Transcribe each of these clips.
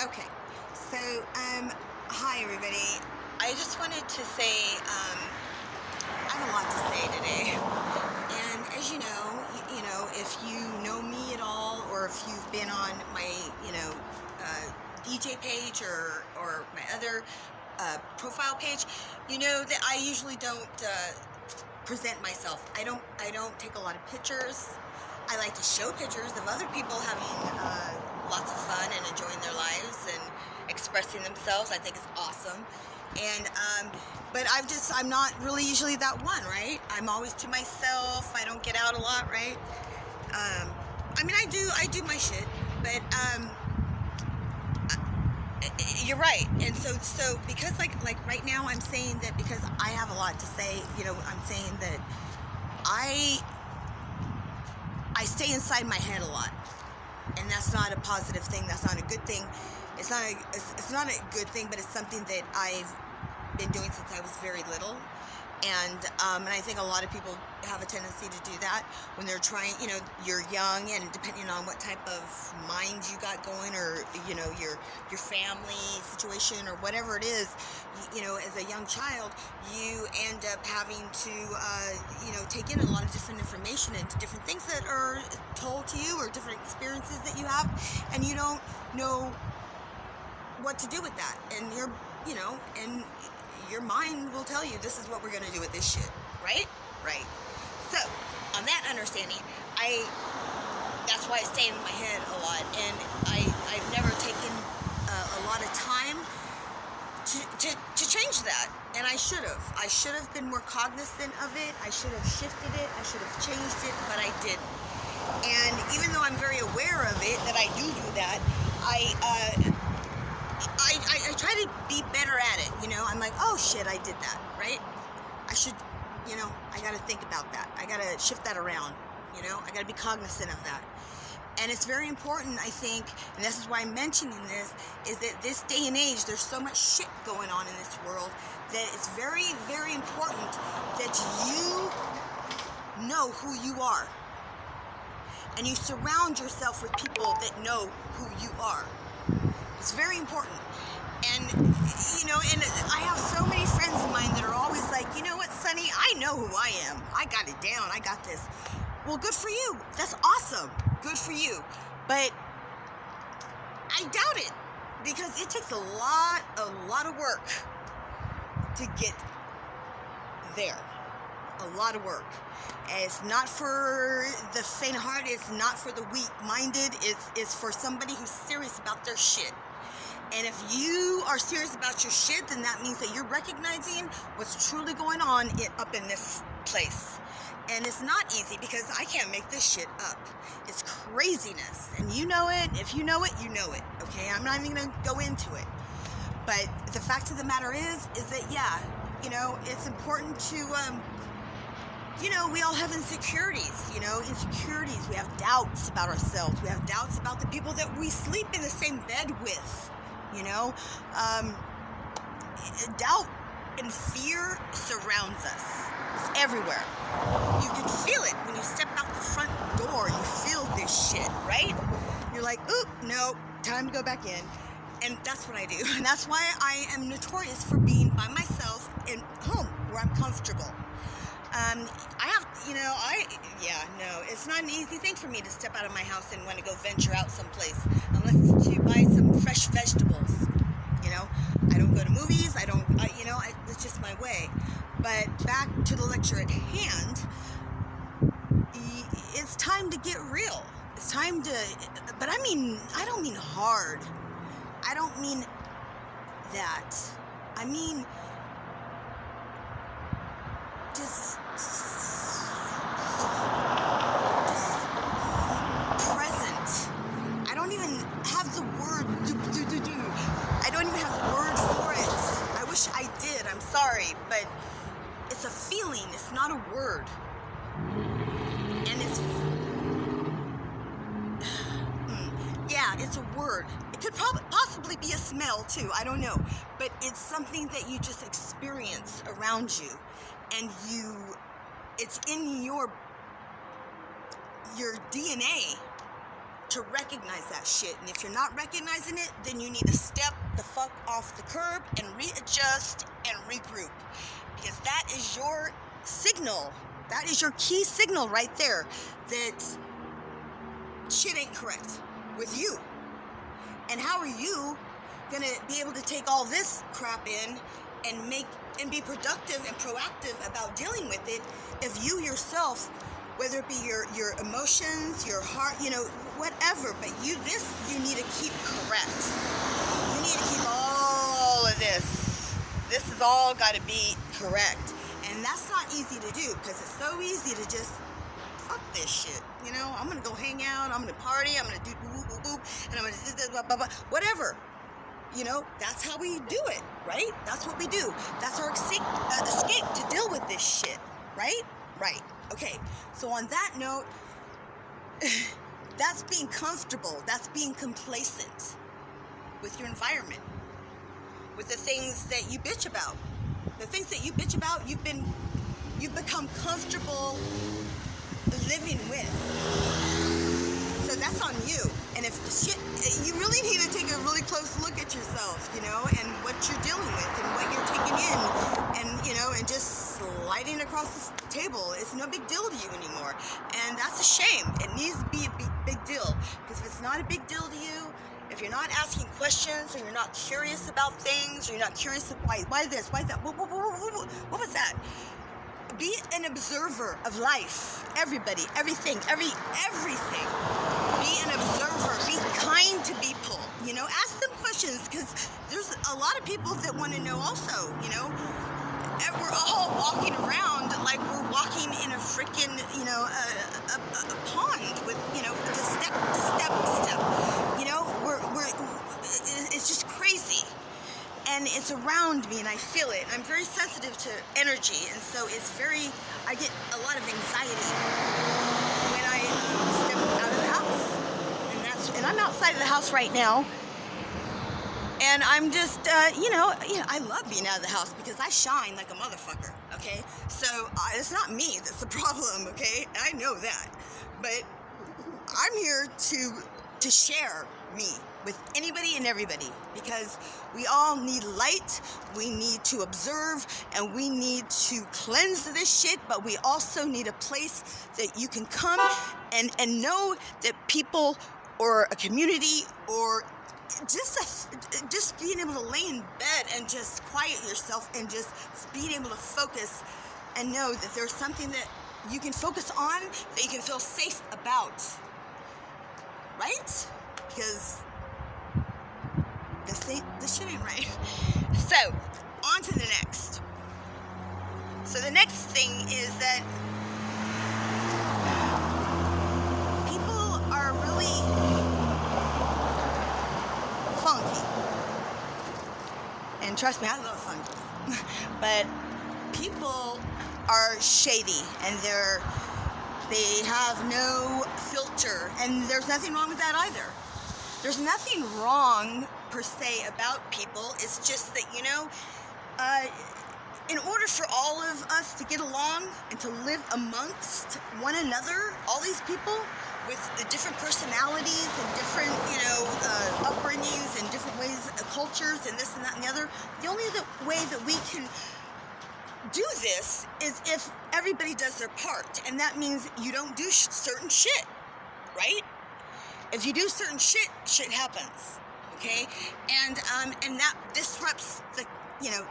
Okay, so hi everybody. I just wanted to say I have a lot to say today, and as if you know me at all, or if you've been on my DJ page or my other profile page, you know that I usually don't present myself. I don't take a lot of pictures. I like to show pictures of other people having lots of fun and enjoying their lives and expressing themselves. I think it's awesome. And but I'm not really usually that one, right? I'm always to myself. I don't get out a lot, right? I mean, I do my shit, but you're right. And so because like right now I'm saying that because I have a lot to say. I'm saying that I stay inside my head a lot, and that's not a positive thing. That's not a good thing. It's not a good thing, but it's something that I've been doing since I was very little. And I think a lot of people have a tendency to do that when they're trying. You're young, and depending on what type of mind you got going, or your family situation or whatever it is, as a young child, you end up having to take in a lot of different information and different things that are told to you, or different experiences that you have, and you don't know what to do with that, and and your mind will tell you, this is what we're going to do with this shit, right? Right. So, on that understanding, that's why I stay in my head a lot, and I've never taken a lot of time to change that, and I should have. I should have been more cognizant of it. I should have shifted it. I should have changed it, but I didn't. And even though I'm very aware of it, that I do that, I try to be better at it. I'm like, oh shit, I did that, right? I should, I gotta think about that. I gotta shift that around, I gotta be cognizant of that. And it's very important, I think, and this is why I'm mentioning this, is that this day and age, there's so much shit going on in this world that it's very, very important that you know who you are. And you surround yourself with people that know who you are. It's very important. And, and I have so many friends of mine that are always like, you know what, Sonny, I know who I am. I got it down. I got this. Well, good for you. That's awesome. Good for you. But I doubt it, because it takes a lot of work to get there. A lot of work. It's not for the faint-hearted. It's not for the weak-minded. It's for somebody who's serious about their shit. And if you are serious about your shit, then that means that you're recognizing what's truly going on up in this place. And it's not easy, because I can't make this shit up. It's craziness. And you know it. If you know it, you know it. Okay? I'm not even going to go into it. But the fact of the matter is that, yeah, it's important to, we all have insecurities, insecurities. We have doubts about ourselves. We have doubts about the people that we sleep in the same bed with. Doubt and fear surrounds us. It's everywhere. You can feel it when you step out the front door. You feel this shit, right? You're like, oop, no, time to go back in. And that's what I do. And that's why I am notorious for being by myself in home, where I'm comfortable. It's not an easy thing for me to step out of my house and want to go venture out someplace, unless it's to buy some fresh vegetables. I don't go to movies. It's just my way. But back to the lecture at hand, it's time to get real. It's time to, but I don't mean hard. I don't mean that. I mean, just present. I don't even have the word. I don't even have the word for it. I wish I did. I'm sorry, but it's a feeling. It's not a word. And it's a word. It could possibly be a smell too. I don't know. But it's something that you just experience around you. And it's in your DNA. to recognize that shit. And if you're not recognizing it, then you need to step the fuck off the curb and readjust and regroup. Because that is your signal. That is your key signal right there that shit ain't correct with you. And how are you gonna be able to take all this crap in and be productive and proactive about dealing with it if you yourself, whether it be your emotions, your heart, whatever, but you need to keep correct. You need to keep all of this. This has all got to be correct. And that's not easy to do, because it's so easy to just fuck this shit. I'm going to go hang out, I'm going to party, I'm going to do boop, and I'm going to do blah, blah, blah, whatever. That's how we do it, right? That's what we do. That's our escape to deal with this shit, right? Right. Okay. So on that note, that's being comfortable. That's being complacent with your environment, with the things that you bitch about. The things that you bitch about, you've become comfortable living with. So that's on you. And if shit, you really need to take a really close look at yourself, and what you're dealing with and what you're taking in, and just sliding across the table. It's no big deal to you anymore. And that's a shame. It needs to be a big deal. Because if it's not a big deal to you, if you're not asking questions, or you're not curious about things, or you're not curious why this, why that, what was that? Be an observer of life. Everybody, everything. Be an observer. Be kind to people. Ask them questions, because there's a lot of people that want to know also. And we're all walking around like we're walking in a freaking, a pond with, just step to step to step. It's just crazy. And it's around me, and I feel it. I'm very sensitive to energy, and so I get a lot of anxiety when I step out of the house. And I'm outside of the house right now, and I'm just, I love being out of the house because I shine like a motherfucker, okay? So it's not me that's the problem, okay? I know that. But I'm here to share me with anybody and everybody, because we all need light, we need to observe, and we need to cleanse this shit, but we also need a place that you can come and know that people, or a community, or just being able to lay in bed and just quiet yourself and just being able to focus and know that there's something that you can focus on, that you can feel safe about, right? Because this shit ain't right. So, on to the next. So the next thing is that people are really funky. And trust me, I love funky. But people are shady, and they have no filter, and there's nothing wrong with that either. There's nothing wrong per se about people. It's just that, in order for all of us to get along and to live amongst one another, all these people with the different personalities and different, upbringings and different ways, cultures and this and that and the other, the only way that we can do this is if everybody does their part. And that means you don't do certain shit, right? If you do certain shit happens, okay? And that disrupts the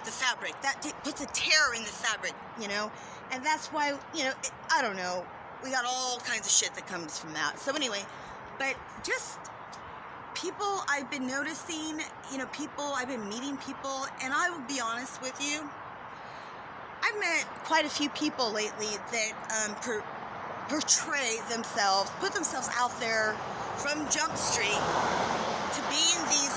fabric. That puts a tear in the fabric, And that's why, I don't know. We got all kinds of shit that comes from that. So anyway, but just people I've been noticing, I've been meeting people, and I will be honest with you, I've met quite a few people lately that portray themselves, put themselves out there from Jump Street to being these,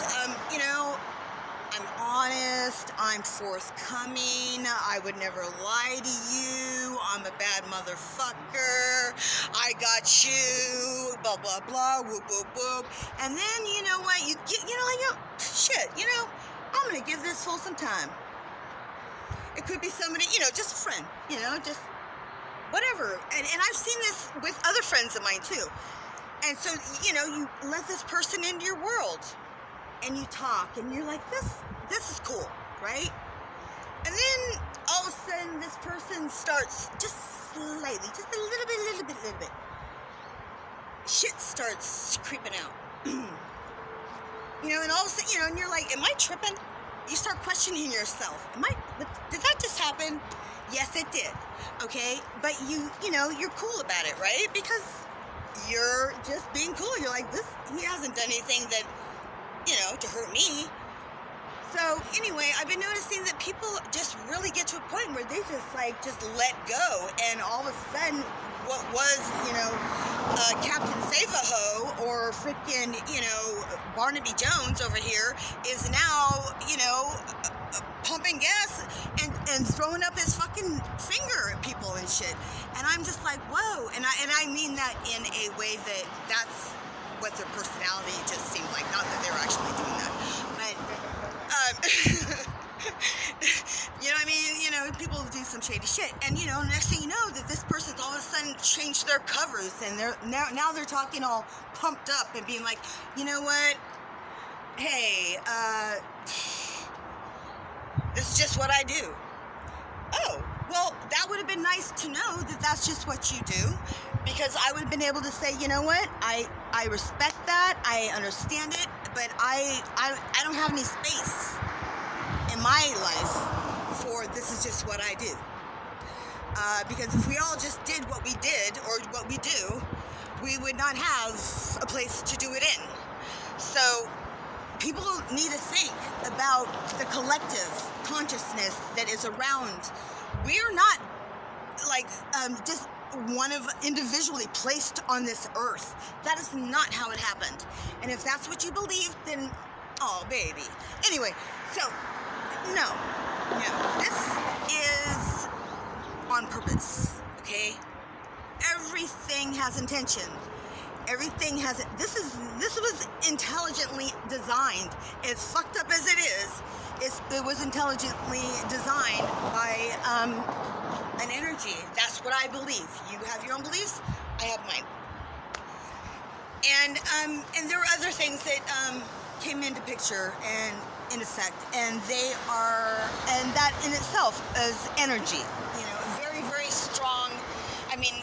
I'm honest, I'm forthcoming, I would never lie to you, I'm a bad motherfucker, I got you, blah, blah, blah, whoop, whoop, whoop. And then, you know what, I'm going to give this fool some time. It could be somebody, just a friend, just whatever. And I've seen this with other friends of mine too. And so, you know, you let this person into your world, and you talk, and you're like, this is cool, right? And then all of a sudden, this person starts just slightly, just a little bit. Shit starts creeping out. You know, and all of a sudden, you know, and you're like, am I tripping? You start questioning yourself. Did that just happen? Yes, it did. Okay, but you know, you're cool about it, right? Because you're just being cool. You're like, he hasn't done anything that, you know, to hurt me. So anyway, I've been noticing that people just really get to a point where they just let go, and all of a sudden, what was, you know, Captain Save-A-Ho or freaking, you know, Barnaby Jones over here is now, you know, pumping gas and throwing up his fucking finger at people and shit. And I'm just like, whoa. And I mean that in a way that's what their personality just seemed like. Not that they were actually doing that, but you know what I mean? You know, people do some shady shit, and you know, next thing you know, that this person's all of a sudden changed their covers, and they're now they're talking all pumped up and being like, you know what? Hey, this is just what I do. Oh, well, that would have been nice to know that that's just what you do, because I would have been able to say, you know what? I respect that. I understand it, but I don't have any space in my life for this is just what I do. Because if we all just did what we did or what we do, we would not have a place to do it in. So people need to think about the collective consciousness that is around. We are not like just one of individually placed on this earth. That is not how it happened. And if that's what you believe, then oh baby. Anyway, so no, this is on purpose, okay? Everything has intention. Everything has this was intelligently designed. As fucked up as it is, it was intelligently designed by an energy. That's what I believe. You have your own beliefs, I have mine. And there were other things that came into picture and in effect, and that in itself is energy. You know, very, very strong. I mean,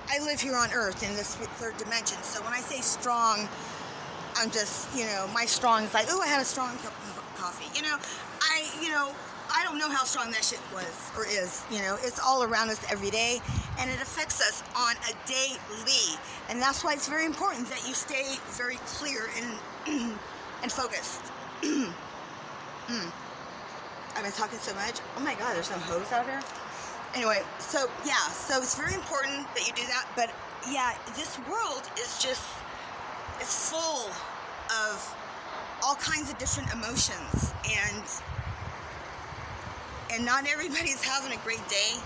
I live here on Earth in this third dimension, so when I say strong, I'm just, you know, my strong is like, oh, I had a strong cup of coffee. You know, I don't know how strong that shit was or is. You know, it's all around us every day, and it affects us on a daily. And that's why it's very important that you stay very clear and focused. I've been talking so much. Oh my God, there's no hose out here. Anyway, so yeah, so it's very important that you do that. But yeah, this world is just, it's full of all kinds of different emotions, and not everybody's having a great day.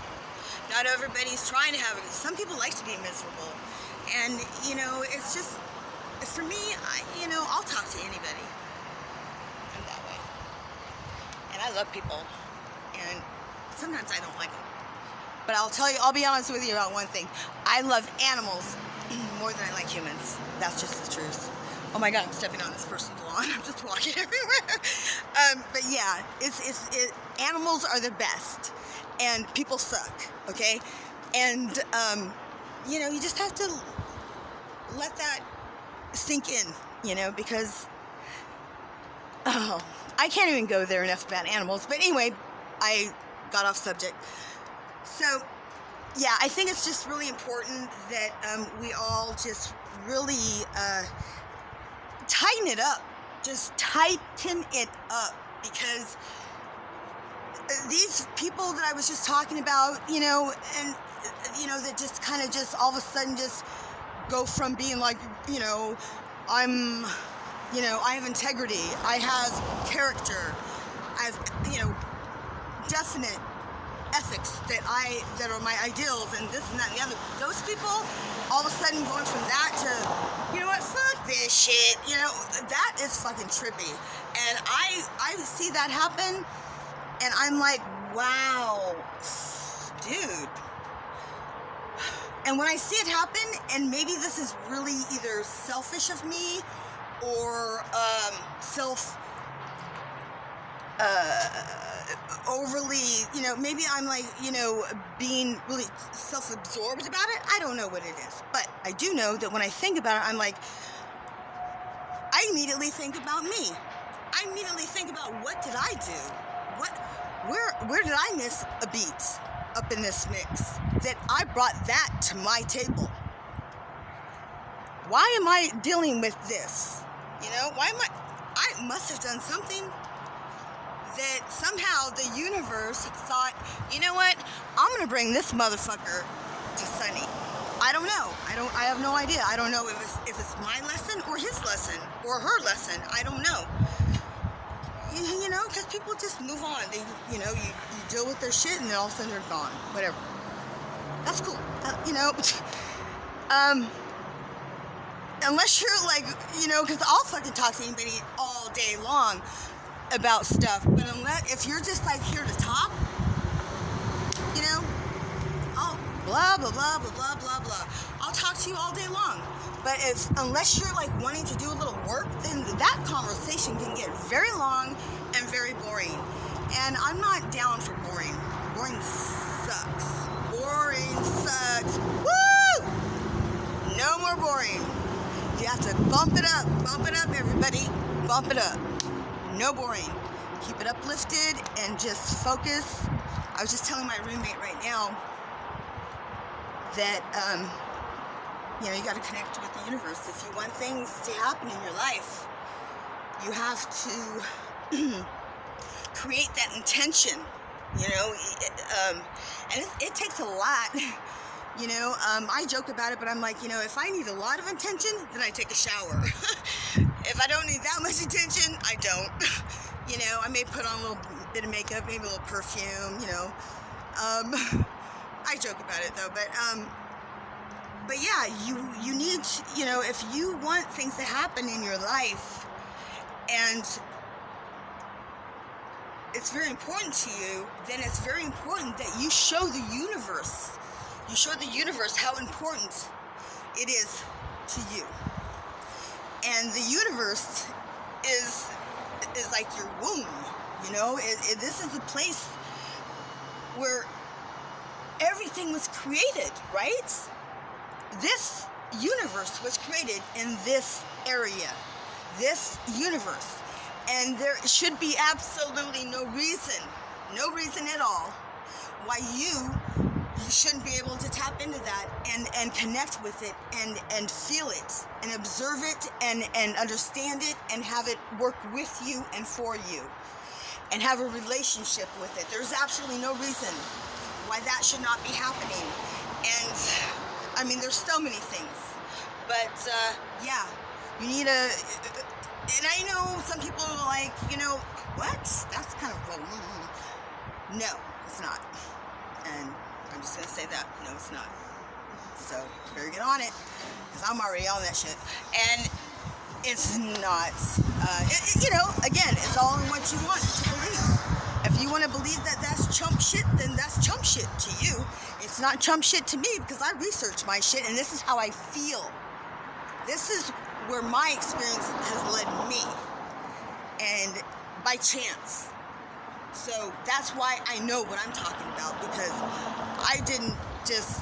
Not everybody's trying to have it. Some people like to be miserable, and you know, it's just, for me, I'll talk to anybody. I'm that way, and I love people, and sometimes I don't like them. But I'll be honest with you about one thing. I love animals more than I like humans. That's just the truth. Oh my God, I'm stepping on this person's lawn. I'm just walking everywhere. But yeah, animals are the best, and people suck, okay? And, you just have to let that sink in, because, I can't even go there enough about animals. But anyway, I got off subject. So, yeah, I think it's just really important that we all just really tighten it up. Just tighten it up, because these people that I was just talking about, and, that just kind of just all of a sudden just go from being like, I have integrity, I have character, I have, definite ethics that are my ideals, and this and that and the other. Those people, all of a sudden going from that to, you know what, fuck this shit, that is fucking trippy. And I see that happen, and I'm like, wow, dude. And when I see it happen, and maybe this is really either selfish of me or overly, maybe I'm like, being really self-absorbed about it. I don't know what it is. But I do know that when I think about it, I'm like, I immediately think about me. I immediately think about, what did I do? Where did I miss a beat up in this mix that I brought that to my table? Why am I dealing with this? I must have done something that somehow the universe thought, you know what? I'm going to bring this motherfucker to Sunny. I don't know. I have no idea. I don't know if it's my lesson or his lesson or her lesson. I don't know. Because people just move on. They, you deal with their shit and then all of a sudden they're gone. Whatever. That's cool. Unless you're like, because I'll fucking talk to anybody all day long about stuff. But if you're just like here to talk, I'll blah, blah, blah, blah, blah, blah, blah. I'll talk to you all day long. But unless you're like wanting to do a little work, then that conversation can get very long and very boring. And I'm not down for boring. Boring sucks. Boring sucks. Woo! No more boring. You have to bump it up. Bump it up, everybody. Bump it up. No boring. Keep it uplifted and just focus. I was just telling my roommate right now that, you got to connect with the universe. If you want things to happen in your life, you have to create that intention, and it takes a lot. I joke about it, but I'm like, if I need a lot of attention, then I take a shower. If I don't need that much attention, I don't. I may put on a little bit of makeup, maybe a little perfume, I joke about it though, but yeah, you need, if you want things to happen in your life, and it's very important to you, then it's very important that you show the universe. You show the universe how important it is to you. And the universe is like your womb, this is the place where everything was created, right? This universe was created in this area, this universe. And there should be absolutely no reason at all why you shouldn't be able to tap into that and connect with it and feel it and observe it and understand it and have it work with you and for you and have a relationship with it. There's absolutely no reason why that should not be happening. And there's so many things, but yeah, you need and I know some people are like, what? That's kind of low. No, it's not. And I'm just going to say that. No, it's not. So, better get on it, because I'm already on that shit. And it's not, again, it's all in what you want to believe. If you want to believe that that's chump shit, then that's chump shit to you. It's not chump shit to me, because I research my shit, and this is how I feel. This is where my experience has led me, and by chance. So that's why I know what I'm talking about, because I didn't just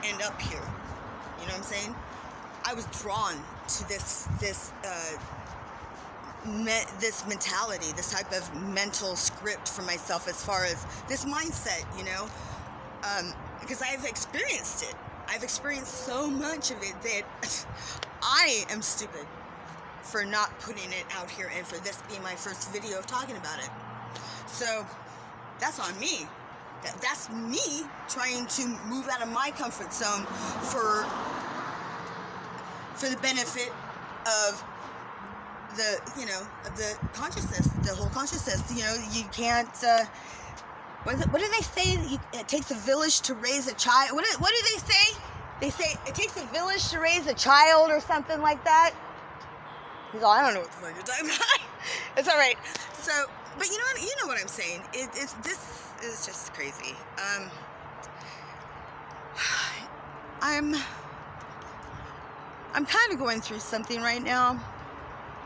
end up here. You know what I'm saying? I was drawn to this mentality, this type of mental script for myself, as far as this mindset, because I've experienced it. I've experienced so much of it that I am stupid for not putting it out here and for this being my first video of talking about it. So that's on me. That's me trying to move out of my comfort zone for the benefit of the consciousness, the whole consciousness. You can't, what do they say? It takes a village to raise a child. What do they say? They say it takes a village to raise a child or something like that. He's all, I don't know what the fuck you're talking about. It's all right. So, but you know what I'm saying. This is just crazy. I'm kind of going through something right now.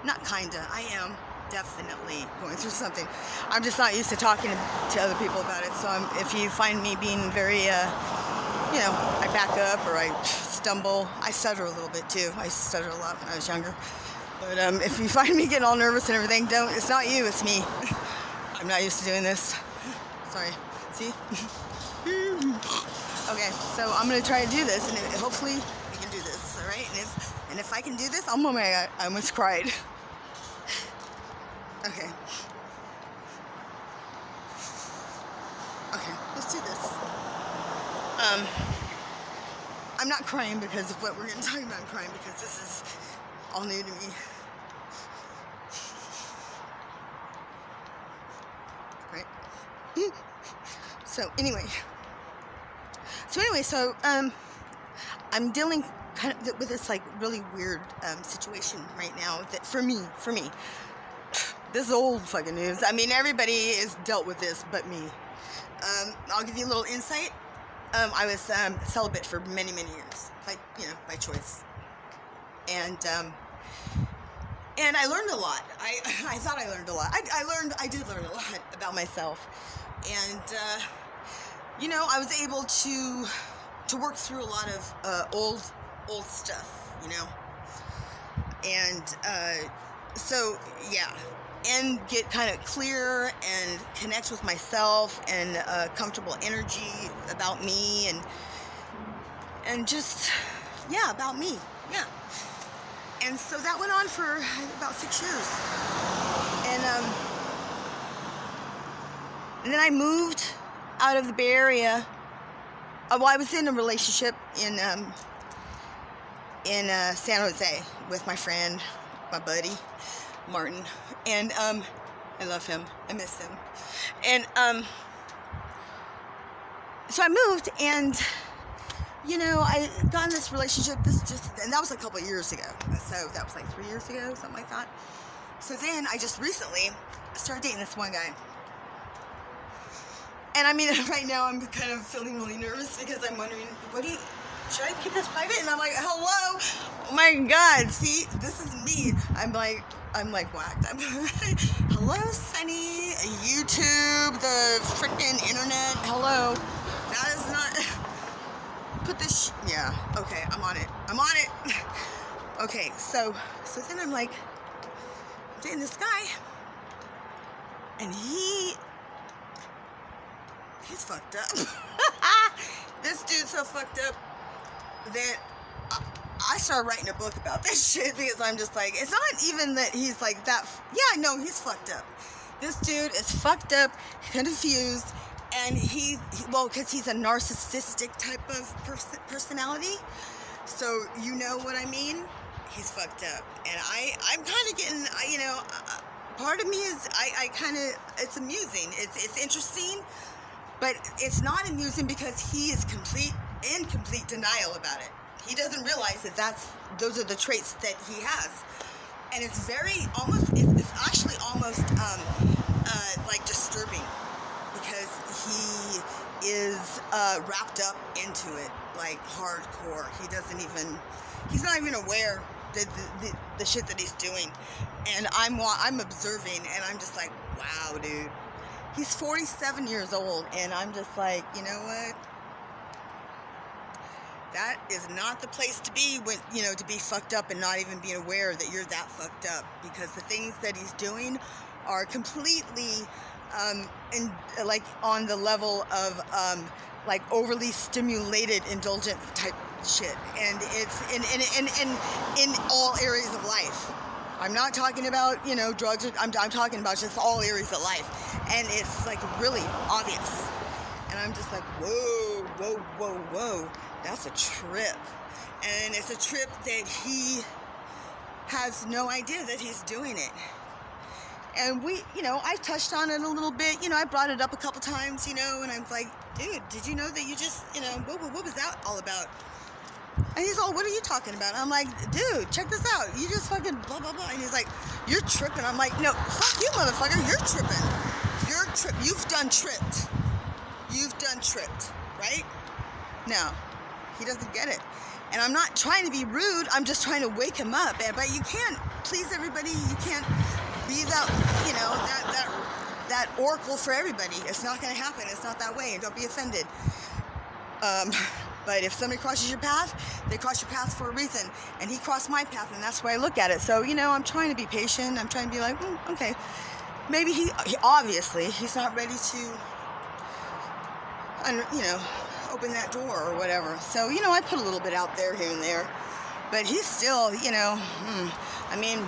Not kinda, I am definitely going through something. I'm just not used to talking to other people about it. So if you find me being very, you know, I back up or I stumble. I stutter a little bit too. I stuttered a lot when I was younger. But if you find me getting all nervous and everything, it's not you, it's me. I'm not used to doing this. Sorry. See? Okay, so I'm gonna try to do this, and hopefully we can do this. All right, and if I can do this, oh my God, I almost cried. Okay. Okay, let's do this. I'm not crying because of what we're gonna talk about. I'm crying because this is all new to me. Right? So anyway, I'm dealing kind of with this like really weird situation right now. That for me, this is old fucking news. I mean, everybody has dealt with this, but me. I'll give you a little insight. I was celibate for many years, by choice, and I learned a lot. I thought I learned a lot. I did learn a lot about myself, and I was able to work through a lot of old stuff, and so yeah, and get kind of clear and connect with myself and comfortable energy about me and just about me, and so that went on for about 6 years, and then I moved out of the Bay Area. Well, I was in a relationship in San Jose with my friend, my buddy, Martin, and I love him. I miss him. And so I moved, and I got in this relationship. And that was a couple of years ago. So that was like 3 years ago, something like that. So then I just recently started dating this one guy. And I mean, right now I'm kind of feeling really nervous because I'm wondering, should I keep this private? And I'm like, hello, oh my God, see, this is me. I'm like whacked. Hello, Sunny, YouTube, the freaking internet. Hello, that is not. Put this. Yeah. Okay, I'm on it. Okay, so then I'm like dating this guy, and he's fucked up. This dude's so fucked up that I started writing a book about this shit because I'm just like, it's not even that he's like that. Yeah, no, he's fucked up. This dude is fucked up, confused, and because he's a narcissistic type of personality. So you know what I mean? He's fucked up, and I'm kind of getting, part of me is I kind of, it's amusing. It's interesting. But it's not amusing because he is in complete denial about it. He doesn't realize that those are the traits that he has, and it's it's actually almost like disturbing because he is wrapped up into it like hardcore. He's not even aware the shit that he's doing, and I'm observing, and I'm just like, wow, dude. He's 47 years old, and I'm just like, you know what? That is not the place to be when, to be fucked up and not even being aware that you're that fucked up, because the things that he's doing are completely, on the level of, overly stimulated, indulgent type shit, and it's in all areas of life. I'm not talking about, drugs. I'm talking about just all areas of life. And it's like really obvious. And I'm just like, whoa. That's a trip. And it's a trip that he has no idea that he's doing it. And I touched on it a little bit. I brought it up a couple times, and I'm like, dude, did you know that you just, what was that all about? And he's all, what are you talking about? And I'm like, dude, check this out. You just fucking blah, blah, blah. And he's like, you're tripping. I'm like, no, fuck you, motherfucker. You're tripping. You've done tripped. Right? Now, He doesn't get it. And I'm not trying to be rude. I'm just trying to wake him up. But you can't please everybody. You can't be that, you know, that oracle for everybody. It's not going to happen. It's not that way. Don't be offended. But if somebody crosses your path, they cross your path for a reason. And he crossed my path, and that's the way I look at it. So, you know, I'm trying to be patient. I'm trying to be like, okay. Maybe he obviously, he's not ready to, you know, open that door or whatever. So, you know, I put a little bit out there here and there. But he's still, you know, I mean,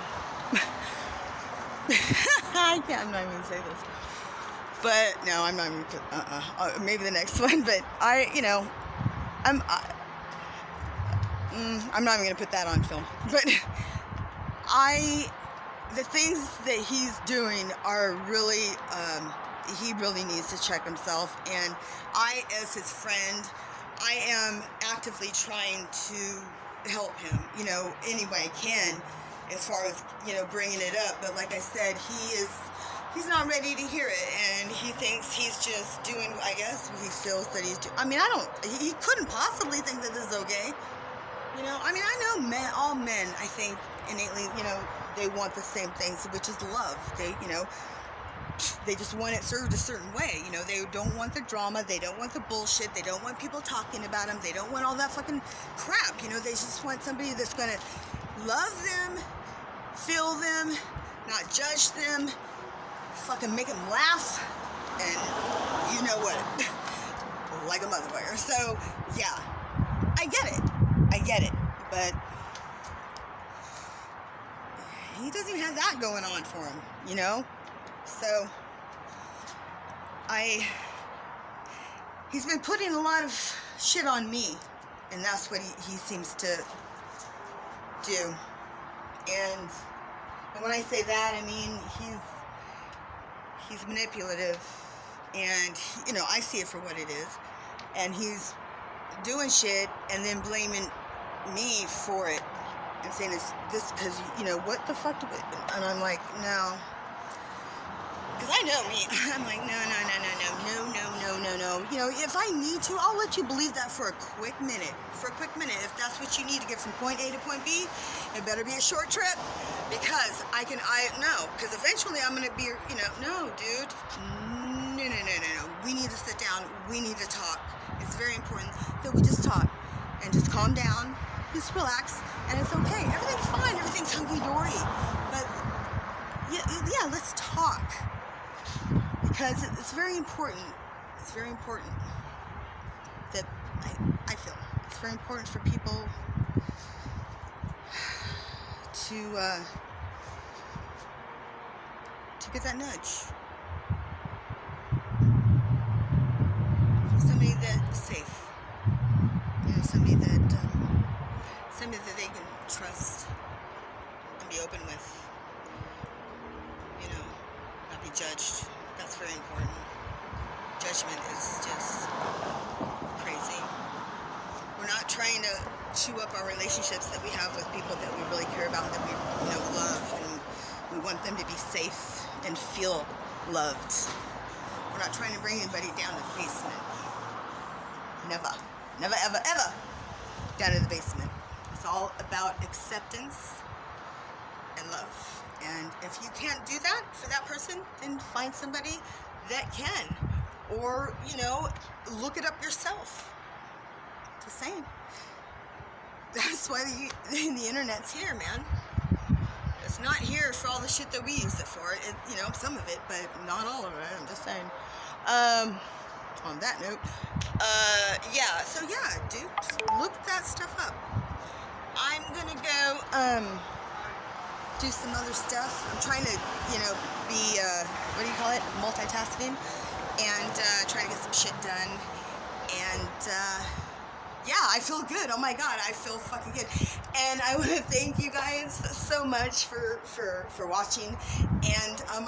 I'm not even going to say this. But, no, I'm not even going to put, maybe the next one. But you know, I'm not even going to put that on film. But the things that he's doing are really, he really needs to check himself. And I, as his friend, I am actively trying to help him, you know, any way I can, as far as, you know, bringing it up. But like I said, he's not ready to hear it, and he thinks he's just doing, I guess, he feels that he's doing. I mean, he couldn't possibly think that this is okay. You know, I mean, I know all men, I think, innately, you know, they want the same things, which is love. They, you know, they just want it served a certain way. You know, they don't want the drama. They don't want the bullshit. They don't want people talking about them. They don't want all that fucking crap. You know, they just want somebody that's going to love them, feel them, not judge them, fucking make them laugh, and you know what? Like a motherfucker. So, yeah, I get it, but he doesn't even have that going on for him, you know? So, he's been putting a lot of shit on me, and that's what he seems to do. And when I say that, I mean, he's manipulative, and, you know, I see it for what it is, and he's doing shit and then blaming me for it and saying it's this because, you know, what the fuck and I'm like, no, because I know me. I'm like, no, you know, if I need to, I'll let you believe that for a quick minute, if that's what you need to get from point A to point B. It better be a short trip, because because eventually I'm gonna be, you know, no, dude, no, we need to sit down, we need to talk. It's very important that we just talk and just calm down, just relax, and it's okay. Everything's fine, everything's hunky-dory. But yeah, let's talk, because it's very important. It's very important that I feel it's very important for people to get that nudge. Somebody that's safe, you know, somebody that they can trust and be open with, you know, not be judged. That's very important. Judgment is just crazy. We're not trying to chew up our relationships that we have with people that we really care about, that we, you know, love, and we want them to be safe and feel loved. We're not trying to bring anybody down to the basement. Never, ever down to the basement. It's all about acceptance and love. And if you can't do that for that person, then find somebody that can. Or, you know, look it up yourself. Just saying. That's why the internet's here, man. It's not here for all the shit that we use it for. You know, some of it, but not all of it. I'm just saying. On that note, yeah, so yeah, dude, look that stuff up. I'm gonna go, do some other stuff. I'm trying to, you know, be, what do you call it, multitasking, and, try to get some shit done, and, yeah, I feel good. Oh my God, I feel fucking good. And I want to thank you guys so much for watching. And I'm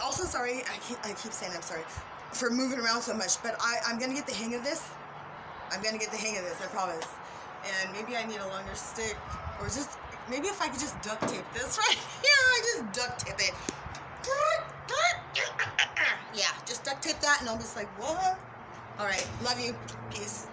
also sorry. I keep saying I'm sorry for moving around so much. But I'm gonna get the hang of this. I promise. And maybe I need a longer stick, or just maybe if I could just duct tape this right here. I just duct tape it. Yeah, just duct tape that, and I'll be just like, what? All right, love you. Peace.